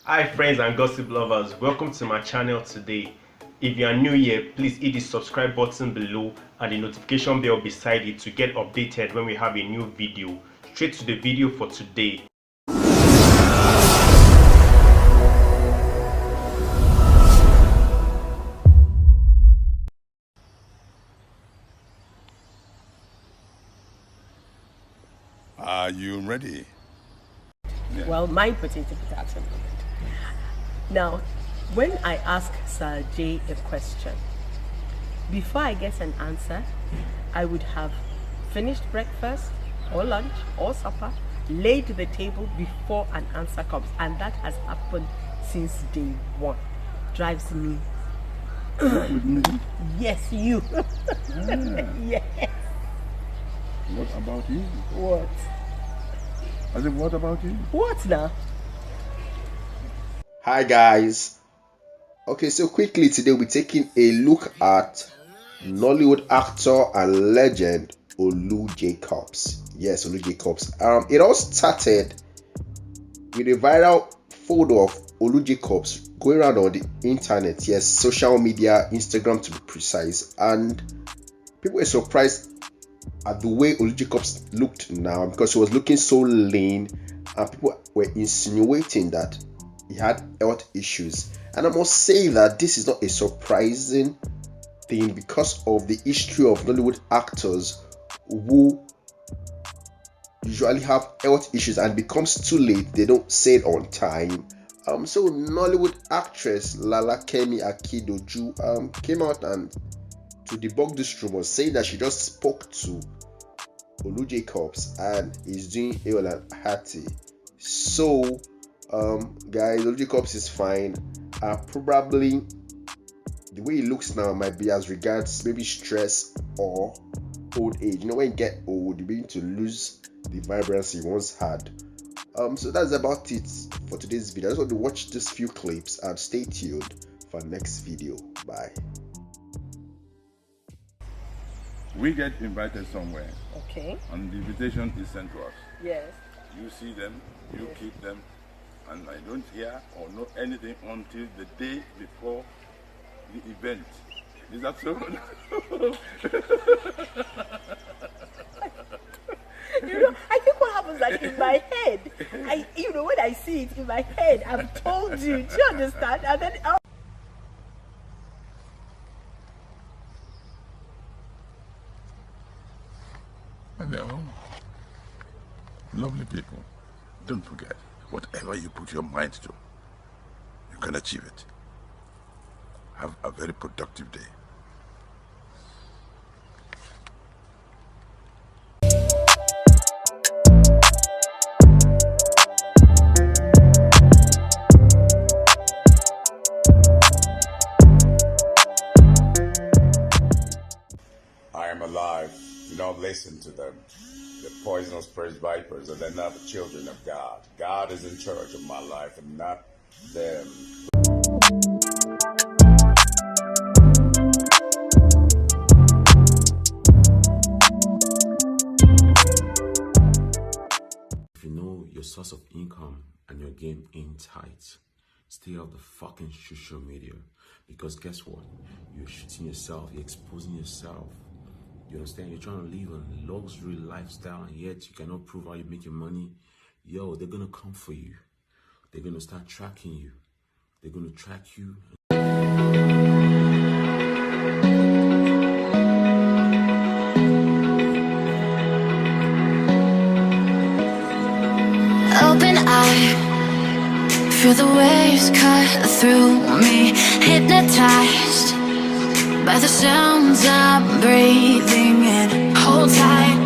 Hi friends and gossip lovers, welcome to my channel today. If you are new here, please hit the subscribe button below and the notification bell beside it to get updated when we have a new video. Straight to the video for today. Are you ready? Yeah. Well, my potato moment. Now, when I ask Sir J a question, before I get an answer, I would have finished breakfast or lunch or supper, laid the table before an answer comes, and that has happened since day one. Drives me. Yes, you. Yes. What about you? What? I said, what about you? What now? Hi guys. Okay, so quickly today we're taking a look at Nollywood actor and legend OLU JACOBS. Yes, OLU JACOBS. It all started with a viral photo of OLU JACOBS going around on the internet. Yes, social media, Instagram to be precise, and people were surprised at the way OLU JACOBS looked now because he was looking so lean, and people were insinuating that he had health issues. And I must say that this is not a surprising thing because of the history of Nollywood actors who usually have health issues, and becomes too late, they don't say it on time. So Nollywood actress Lala Kemi Akidoju came out and to debunk this rumor, saying that she just spoke to OLU JACOBS and is doing ill and hearty. So guys, OLU JACOBS is fine. Probably the way he looks now might be as regards maybe stress or old age. You know, when you get old, you begin to lose the vibrancy you once had. So that's about it for today's video. I just want to watch these few clips and stay tuned for the next video. Bye. We get invited somewhere. Okay. And the invitation is sent to us. Yes. You see them, you keep them, and I don't hear or know anything until the day before the event. Is that so? I think what happens like in my head, when I see it in my head, I've told you, do you understand? And then And they're home. Lovely people. Don't forget, whatever you put your mind to, you can achieve it. Have a very productive day. I am alive. Do not listen to them. The poisonous praise vipers, and they're not the children of God. God is in charge of my life and not them. If you know your source of income and your game ain't tight, stay off the fucking social media, because guess what? You're shooting yourself, you're exposing yourself. You understand? You're trying to live a luxury lifestyle, and yet you cannot prove how you make your money. Yo, they're gonna come for you. They're gonna start tracking you. They're gonna track you. Open eye, feel the waves cut through me, hypnotized by the sounds I'm breathing in. Hold tight,